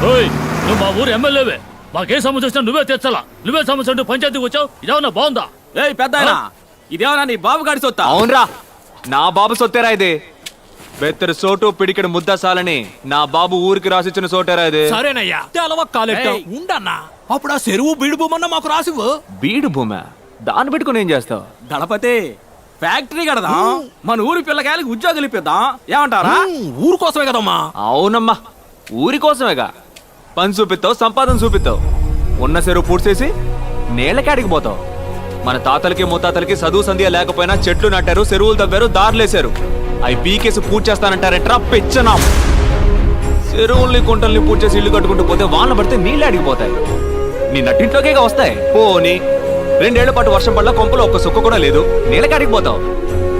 నువ్వు మా ఊరు ఎమ్మెల్యేవే, మాకే సమస్య వచ్చినా నువ్వే తెచ్చాలా. నువ్వే సమస్య అంటూ పంచాయతీకి వచ్చావు, ఇదేమన్నా బాగుందా? పెద్ద ఇదేమన్నా నీ బాబు గాడి సొత్తా? అవునరా, నా బాబు సొత్తేరా ఇది. బెత్తరు సోటు పిడికిడు ముద్ద సాలని నా బాబు ఊరికి రాసిచ్చిన సోటేరా ఇది. సరేనయ్యా, ఉండన్నా. అప్పుడు ఆ చెరువు బీడు భూమన్నా మాకు రాసివ్వు. బీడు భూమి దాన్ని పెట్టుకుని ఏం చేస్తావు? దళపతి, ఫ్యాక్టరీ కడదాం, మన ఊరి పిల్లకాయలకి ఉద్యోగాలు ఇప్పిద్దాం, ఏమంటారా? ఊరు కోసమే కదమ్మా. అవునమ్మా, ఊరి కోసమేగా. పని చూపిస్తావు, సంపాదన చూపిస్తావు. ఉన్న చెరువు పూడ్చేసి నేలకాడికి పోతావు. మన తాతలకి ముత్తాతలకి చదువు సంధ్య లేకపోయినా చెట్లు నాటారు, చెరువులు తవ్వారు, దారులేశారు. అవి పీకేసి పూజ చేస్తానంటారంటరా పెచ్చనా. చెరువుల్ని కుంటల్ని పూజ చేసి ఇల్లు కట్టుకుంటూ పోతే వాన పడితే నీళ్ళు అడిగిపోతాయి. నీ నట్టింట్లోకే వస్తాయి. పోని 2 ఏళ్ల పాటు వర్షం పడలా, కొంపలో ఒక్క సుక్క కూడా లేదు, నీళ్ళకాడికి పోతావు.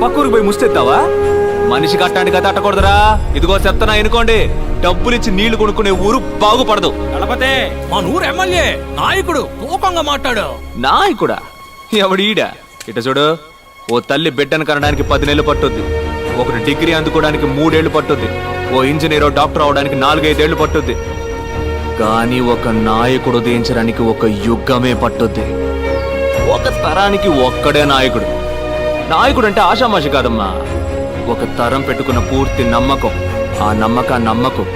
పక్కూరికి పోయి ముస్తెత్తావా? మనిషి కట్టడానికి కథ అట్టకూడదురా. ఇదిగో చెప్తానా ఎనుకోండి, డబ్బులిచ్చి నీళ్లు కొనుక్కునే ఊరు బాగుపడదు. దళపతి, మన ఊరు ఎమ్మెల్యే నాయకుడు తూకంగా మాట్లాడు. నాయకుడా? ఎవడు ఈడ? ఇట చూడు, ఓ తల్లి బిడ్డను కనడానికి 10 నెలలు పట్టుద్ది. ఒకటి డిగ్రీ అందుకోవడానికి 3 ఏళ్లు పట్టుద్ది. ఓ ఇంజనీరో డాక్టర్ అవడానికి 4-5 ఏళ్లు పట్టుద్ది. కానీ ఒక నాయకుడు ఉదయించడానికి ఒక యుగమే పట్టుద్ది. ఒక తరానికి ఒక్కడే నాయకుడు. నాయకుడు అంటే ఆషామాషి కాదమ్మా. ఒక తరం పెట్టుకున్న పూర్తి నమ్మకం. ఆ నమ్మకం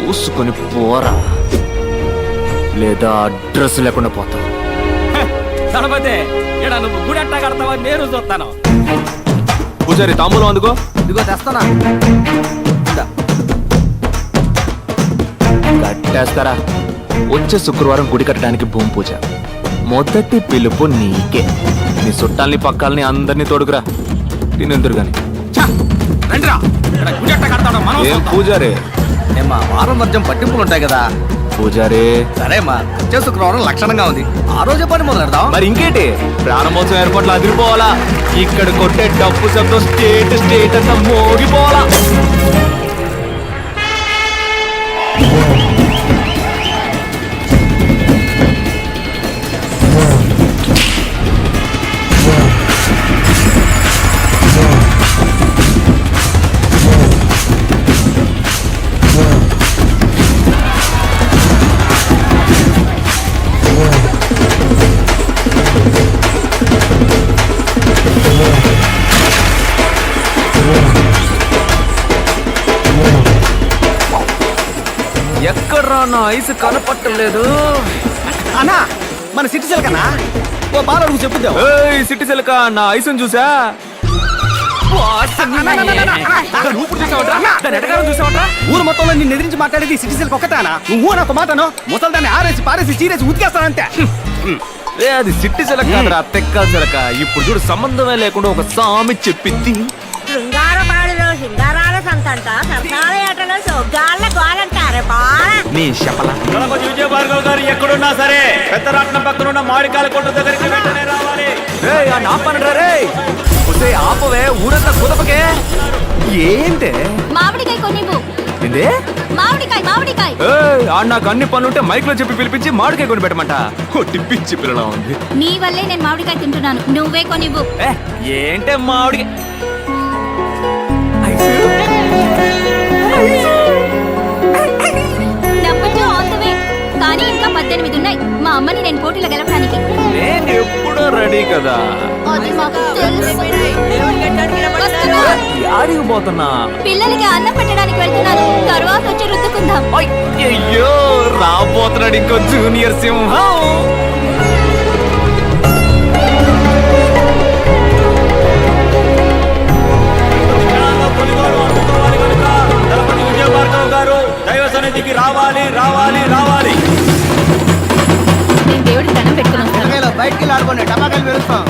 ఊసుకొని పోరా, లేదా అడ్రస్ లేకుండా పోతావు. దళపతి, ఇక్కడ నువ్వు గుడి అట్టా కడతావా? నేను చూస్తాను. పూజారి, తాంబూలం అందుకో. ఇదిగో తెస్తానా. కట్టేస్తారా? వచ్చే శుక్రవారం గుడి కట్టడానికి భూమి పూజ. మొదటి పిలుపు నీకే. నీ చుట్టాలని పక్కాలని అందరినీ తోడుకురా. తినెందురు గాని. ఏం పూజారి? వారం వర్జం పట్టింపులు ఉంటాయి కదా పూజారి. సరేమ్మా, వచ్చే శుక్రవారం లక్షణంగా ఉంది, ఆ రోజే పని మొదలు పెడదాం. మరి ఇంకేంటి, ప్రారంభోత్సవం ఏర్పాట్లు అదిరిపోవాలా. ఇక్కడ కొట్టే డబ్బు శబ్దం స్టేట్ అంతా మోగిపోవాలా. ఎక్కడ్రా నా ఐసు కనపట్టలేదు. అన్నా, మన సిటీ సెల్కనా? ఓ బాలు చెప్పుద్దాం. సిటీ సెల్క నా ఐసుని చూసా. ఊరు మొత్తంలో నిన్ను ఎదిరించి మాట్లాడేది సిటీ సెల్క్ ఒక్కటానా? నువ్వు నాకు మాటను ముసల్దాన్ని ఆరేసి పారేసి చీరేసి ఉతికేస్తానంతే. అది సిట్టి సెలక కాదురా, తెక్క సెలక. ఇప్పుడు చూడు, సంబంధమే లేకుండా ఒక సామి చెప్పింది. శృంగారపాడులో సింగారాల సంతంట సరసాల ఏటలో సొగ్గాళ్ళ గోలంటారే బాల. నీ శపల. విజయ భార్గవ్ గారు ఎక్కడున్నా సరే పెద్దరాట్నం పక్కన ఉన్న మామిడికాయల కొట్టు దగ్గరికి వెంటనే రావాలి. ఆపవే, ఊరంతా కుదపకే. ఏంటే? మామిడికాయ కొనివ్వు. ఏందే? మామిడికాయ. నాకు అన్ని పనులుంటే మైక్ లో చెప్పి పిలిపించి మామిడికాయ కొని పెట్టమంట. కొట్టి పిచ్చి పిల్లలా ఉంది. నీ వల్లే నేను మామిడికాయ తింటున్నాను, నువ్వే కొనివ్వు. ఏంటే మామిడి కానీ ఇంకా 18 ఉన్నాయి. మా అమ్మని నేను పోటీలో గెలవడానికి. నేను ఎప్పుడూ రెడీ కదా. యాడికి పోతున్నా? పిల్లలకి అన్నం పెట్టడానికి వెళ్తున్నాను, తర్వాత వచ్చి రుద్దుకుందాం. అయ్యో, రాబోతున్నాడు ఇంకో జూనియర్ సింహం. విజయ భార్గవ్ గారు దైవ సన్నిధికి రావాలి. నేను దేవుడికి దండం పెట్టుకుని వస్తాను. బయటికి ఆడుకోండి, టమాకాయలు పెరుస్తాం.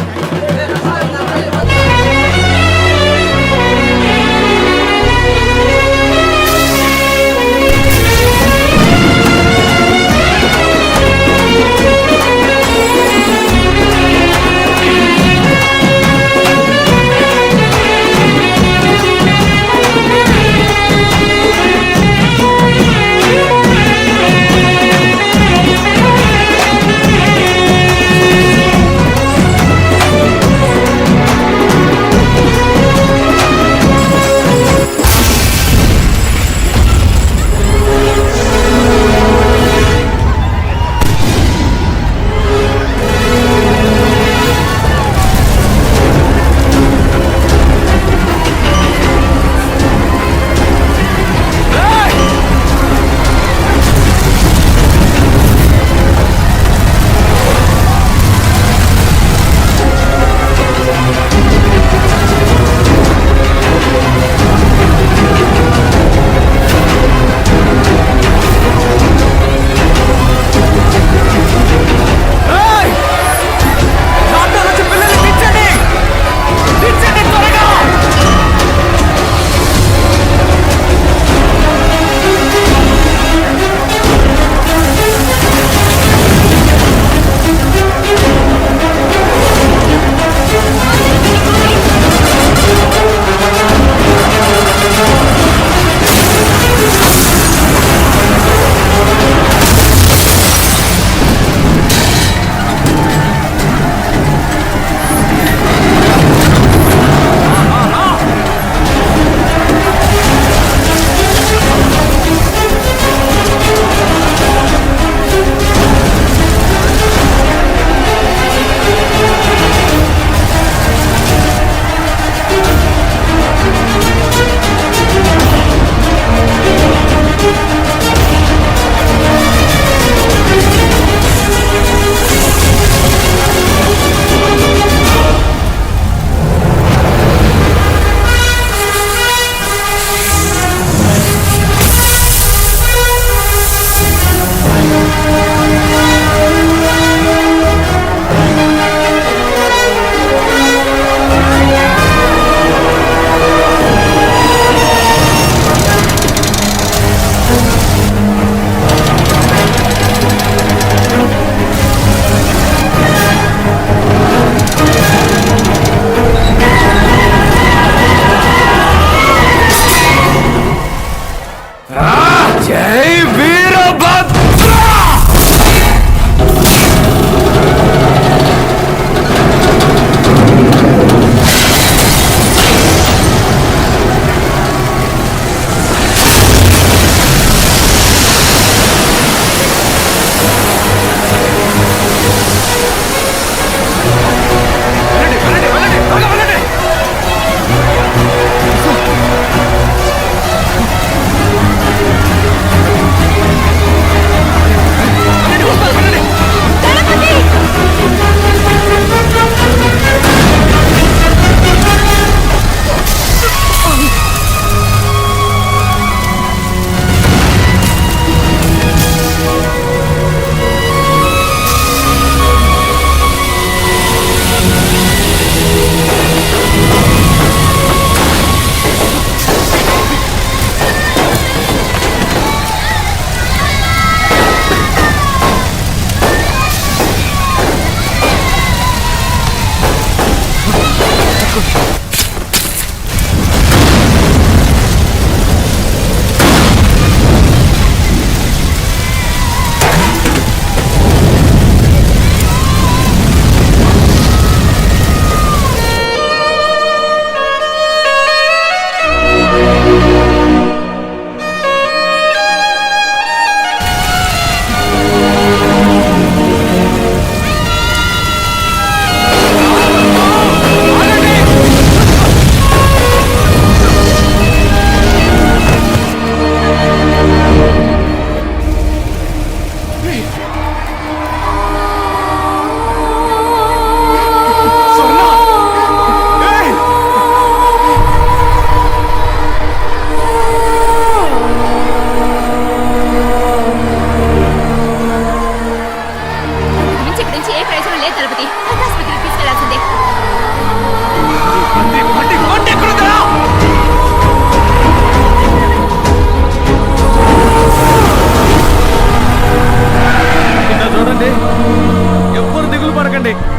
జై వీరభద్ర!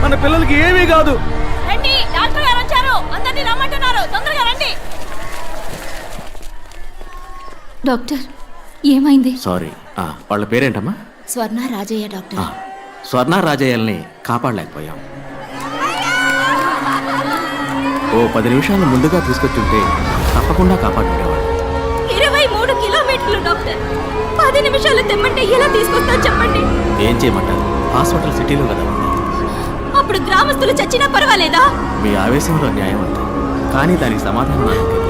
మన పిల్లలకి ఏమీ కాదు. రండి, డాక్టర్ గారు వచ్చారు. అందరినీ రమ్మంటున్నారు. తొందరగా రండి. డాక్టర్, ఏమైంది? సారీ, వాళ్ళ పేరేంటమ్మా? స్వర్ణ రాజయ్య డాక్టర్. స్వర్ణ రాజయ్యల్ని కాపాడలేకపోయాం. ఓ 10 నిమిషాలు ముందుగా తీసుకొచ్చుంటే తప్పకుండా కాపాడుకునేవాడు. 23 కిలోమీటర్లు డాక్టర్. 10 నిమిషాలు తెమ్మంటే ఎలా తీసుకొస్తా చెప్పండి. ఏం చేయమంటారు? హాస్పిటల్ సిటీలో కదా ఉంది. అప్పుడు గ్రామస్తులు చచ్చినా పర్వాలేదా? మీ ఆవేశంలో న్యాయం అంతే, కానీ దానికి సమాధానం నాకు తెలియదు.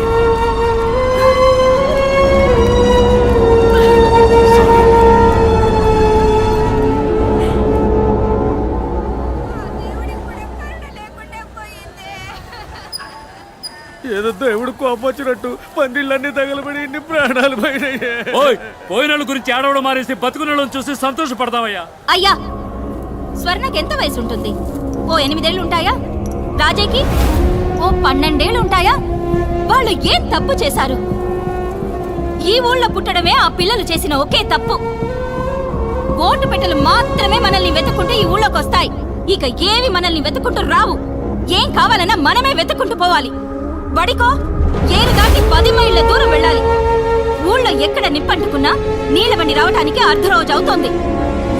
ఏదో దేవుడు కోపం వచ్చినట్టు పందిళ్ళన్నీ తగలబడి ఇన్ని ప్రాణాలు పోయినాయి. పోయిన గురించి ఆడవడం మారేసి బతుకున్న చూసి సంతోషపడతావయ్యా. అయ్యా, స్వర్ణకి ఎంత వయసు ఉంటుంది? ఓ 8 ఏళ్ళు ఉంటాయా? రాజయ్యకి ఓ 12 ఏళ్ళు ఉంటాయా? వాళ్ళు ఏం తప్పు చేశారు? ఈ ఊళ్ళో పుట్టడమే ఆ పిల్లలు చేసిన ఒకే తప్పు. ఓటు పెట్టెలు మాత్రమే మనల్ని వెతుక్కుంటూ ఈ ఊళ్ళోకి వస్తాయి. ఇక ఏవి మనల్ని వెతుక్కుంటూ రావు. ఏం కావాలన్నా మనమే వెతుక్కుంటూ పోవాలి. బడికో ఏరు దాటి 10 మైళ్ళ దూరం వెళ్ళాలి. ఊళ్ళో ఎక్కడ నిప్పంటుకున్నా నీళ్ళ బండి రావటానికి అర్ధరోజు అవుతోంది.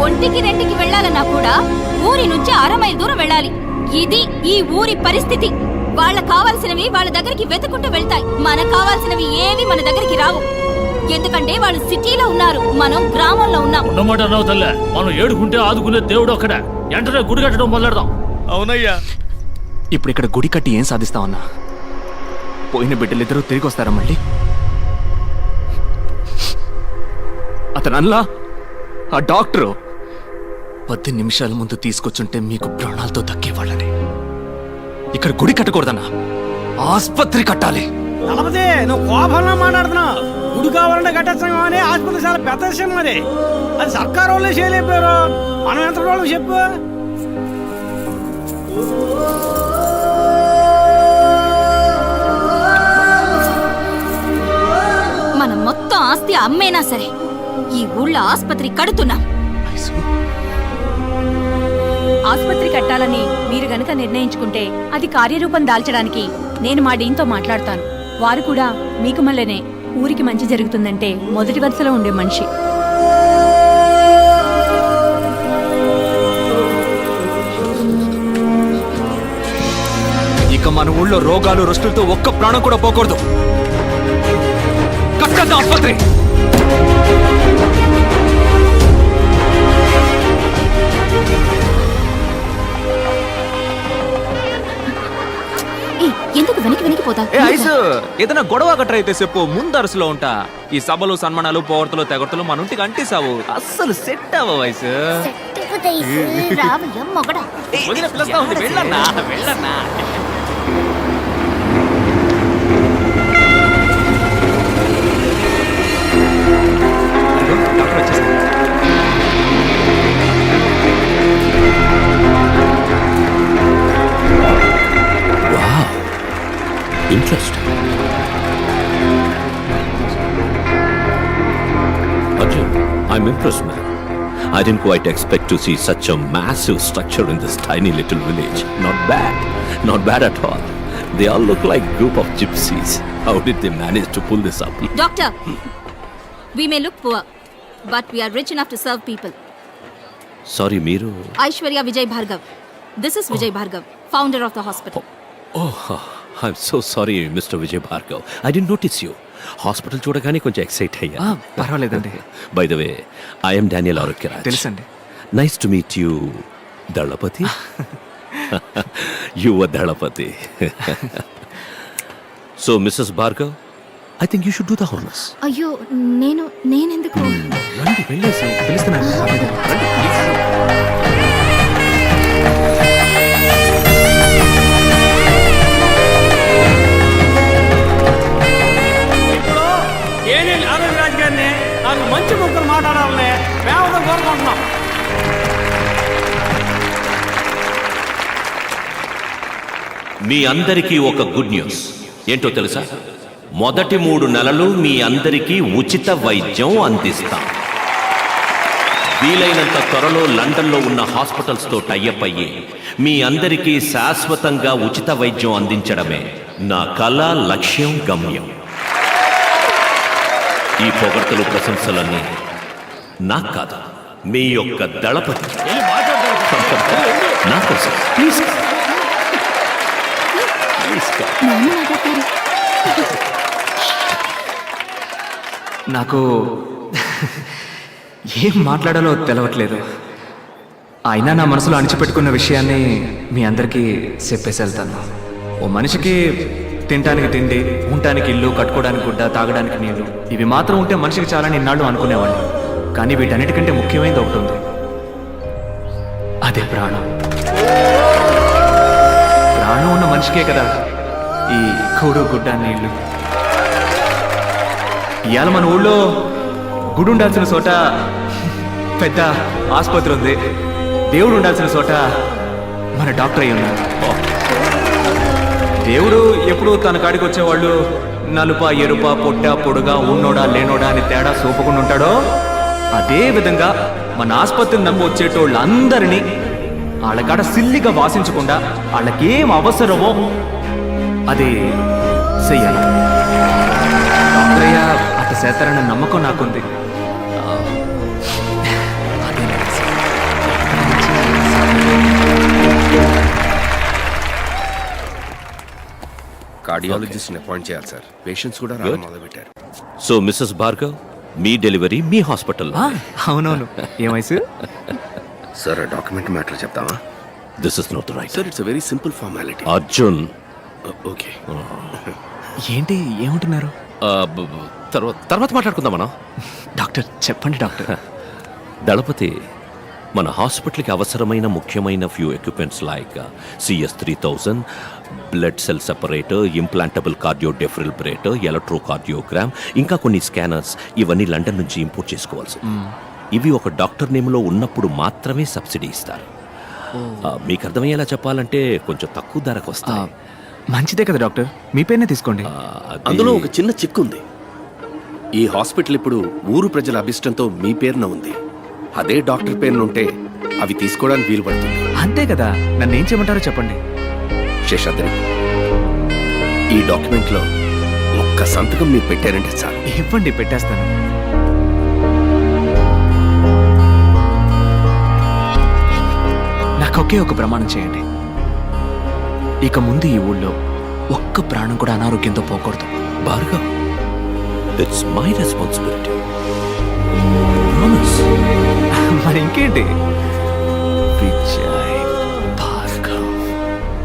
1-2కి వెళ్ళాలన్నా కూడా ఊరి నుంచి 1/2 మైలు దూరం వెళ్ళాలి. ఇది ఈ ఊరి పరిస్థితి. వాళ్ళకు కావాల్సినవి వాళ్ళ దగ్గరికి వెతుకుంటూ వెళ్తాయి. మనకు కావాల్సినవి ఏవి మన దగ్గరికి రావు. ఎందుకంటే వాళ్ళు సిటీలో ఉన్నారు, మనం గ్రామంలో ఉన్నాం. ఉన్నమాట అన్నావు తల్లే. మనం ఏడుకుంటే ఆదుకునే దేవుడు ఒక్కడే. వెంటనే గుడి కట్టడం మొదలెడదాం. అవునయ్యా. ఇప్పుడు ఇక్కడ గుడి కట్టి ఏం సాధిస్తామన్నా? పోయిన బిడ్డలిద్దరూ తిరిగి వస్తారా మళ్ళీ? అతనల్లా ఆ డాక్టరు 10 నిమిషాల ముందు తీసుకొచ్చుంటే మీకు ప్రాణాలతో దక్కేవాళ్ళని. ఇక్కడ గుడి కట్టకూడదన్నా, ఆస్పత్రి కట్టాలి. నలభదే నువ్వు కోపంలో మాట్లాడుతున్నావు. గుడి కావాలంటే కట్టేస్తాం అని ఆసుపత్రి చాలా పెద్ద విషయం. మరి అది సర్కారు వాళ్ళే చేయలేపారు. మనం ఎంత వాళ్ళకి చెప్పు. మనం మొత్తం ఆస్తి అమ్మేనా సరే ఈ ఊళ్ళో ఆస్పత్రి కడుతున్నాం. ఆస్పత్రి కట్టాలని మీరు గనక నిర్ణయించుకుంటే అది కార్యరూపం దాల్చడానికి నేను మా డీన్తో మాట్లాడతాను. వారు కూడా మీకు మళ్ళనే ఊరికి మంచి జరుగుతుందంటే మొదటి వరుసలో ఉండే మనిషి. ఇక మన ఊళ్ళో రోగాలు రుష్టులతో ఒక్క ప్రాణం కూడా పోకూడదు. కట్టద్దాం ఆసుపత్రి. ఎందుకు వెనక్కి పోతా? ఏ ఐసు, ఏదైనా గొడవ గట్ర అయితే చెప్పు, ముందరసులో ఉంటా. ఈ సభలు సన్మానాలు పోగొడతలు తెగొడతలు మన ఇంటికి అంటిసావు, అస్సలు సెట్ అవ్వవు ఐసు. వదిన పిలుస్తా ఉంది, వెళ్ళన్నా వెళ్ళన్నా. డాక్టర్ వచ్చేసారు. Interesting. Arjun, I'm impressed, man. I didn't quite expect to see such a massive structure in this tiny little village. Not bad. Not bad at all. They all look like a group of gypsies. How did they manage to pull this up? Doctor, we may look poor, but we are rich enough to serve people. Sorry, Meeru. Aishwarya Vijay Bhargav. This is Vijay Bhargav, founder of the hospital. Oh, I'm so sorry, Mr. Vijay Bhargav. I didn't notice you. Hospital చూడగానే కొంచెం excite అయ్యా. పర్వాలేదండి. By the way, I'm Daniel Arogyaraj. తెలుసండి. Nice to meet you, Dalapathi. You are Dalapathi. So Mrs Bhargav, I think you should do the honours. అయ్యో, నేనెందుకు? రండి, వెళ్ళేసి పిలుస్తున్నాను. ఆరోగ్యరాజు గారిని నాకు మంచి ముగ్గురు మాట్లాడాలని మేము కోరుకుంటున్నాం. మీ అందరికీ ఒక గుడ్ న్యూస్. ఏంటో తెలుసా? మొదటి 3 నెలలు మీ అందరికీ ఉచిత వైద్యం అందిస్తాం. వీలైనంత త్వరలో లండన్లో ఉన్న హాస్పిటల్స్తో టైఅప్ అయ్యి మీ అందరికీ శాశ్వతంగా ఉచిత వైద్యం అందించడమే నా కళ, లక్ష్యం, గమ్యం. ఈ పొగడ్తలు, ప్రశంసలన్నీ నాకు కాదు, మీ యొక్క దళపతి నా కోసం. ప్లీజ్ నాకు ఏం మాట్లాడాలో తెలవట్లేదు. అయినా నా మనసులో అణిచిపెట్టుకున్న విషయాన్ని మీ అందరికీ చెప్పేసి వెళ్తాను. ఓ మనిషికి తినడానికి తిండి, ఉండటానికి ఇల్లు, కట్టుకోవడానికి గుడ్డ, తాగడానికి నీళ్లు, ఇవి మాత్రం ఉంటే మనిషికి చాలని ఇన్నాళ్ళు అనుకునేవాడిని. కానీ వీటన్నిటికంటే ముఖ్యమైనది ఒకటి ఉంది, అదే ప్రాణం. ప్రాణం ఉన్న మనిషికే కదా ఈ కూడు, గుడ్డ, నీళ్లు. ఇవాళ మన ఊళ్ళో గుడి ఉండాల్సిన చోట పెద్ద ఆసుపత్రి ఉంది, దేవుడు ఉండాల్సిన చోట మన డాక్టర్ అయి ఉన్నారు. దేవుడు ఎప్పుడు తన కాడికి వచ్చేవాళ్ళు నలుప, ఎరుప, పొట్ట, పొడుగా, ఉన్నోడా, లేనోడా అని తేడా చూపకుండా ఉంటాడో, అదే విధంగా మన ఆసుపత్రిని నమ్మి వచ్చేటోళ్ళందరినీ వాళ్ళ కాడ సిల్లిగా వాసించకుండా వాళ్ళకేం అవసరమో అది చెయ్యాలి. డాక్టరయ్య అట్ట చేస్తారన్న నమ్మకం నాకుంది. కార్డియాలజిస్ట్ని అపాయింట్ చేయాలి సార్. పేషెంట్స్ కూడా రావడం మొదలుపెట్టారు. సో మిస్సెస్ భార్గవ్, మీ డెలివరీ మీ హాస్పిటల్. అవునవును. ఏమైసు సార్, డాక్యుమెంట్ మ్యాటర్ చెప్తామా? This is not right sir, it's very simple formality. Arjun, okay. ఏంటి ఏమంటున్నారు? తర్వాత మాట్లాడుకుందాం మనం. డాక్టర్ చెప్పండి డాక్టర్. దళపతి, మన హాస్పిటల్కి అవసరమైన ముఖ్యమైన few equipments like CS3000, blood cell separator, implantable cardio defibrillator, electrocardiogram, ఇంకా కొన్ని స్కానర్స్, ఇవన్నీ లండన్ నుంచి ఇంపోర్ట్ చేసుకోవాల్సి. ఇవి ఒక డాక్టర్ నేమ్లో ఉన్నప్పుడు మాత్రమే సబ్సిడీ ఇస్తారు. మీకు అర్థమయ్యేలా చెప్పాలంటే కొంచెం తక్కువ ధరకు వస్తాయి. మంచిదే కదా డాక్టర్, మీ పేరునే తీసుకోండి. అందులో ఒక చిన్న చిక్కు ఉంది. ఈ హాస్పిటల్ ఇప్పుడు ఊరు ప్రజల అభిష్టంతో మీ పేరున ఉంది. అదే డాక్టర్ పేరున ఉంటే అవి తీసుకోవడానికి వీలు పడుతుంది. అంతే కదా, నన్ను ఏం చేయమంటారో చెప్పండి. శేషాద్రి, ఈ డాక్యుమెంట్లో ఒక్క ఒక్క సంతకం మీరు పెట్టారంటే చాలు. ఇవ్వండి, పెట్టేస్తాను. నాకు ఒకే ఒక ప్రమాణం చేయండి. ఇక ముందు ఈ ఊళ్ళో ఒక్క ప్రాణం కూడా అనారోగ్యంతో పోకూడదు. Bhargav, it's my responsibility. Promise. మరి ఇంకేంటి? విజయ్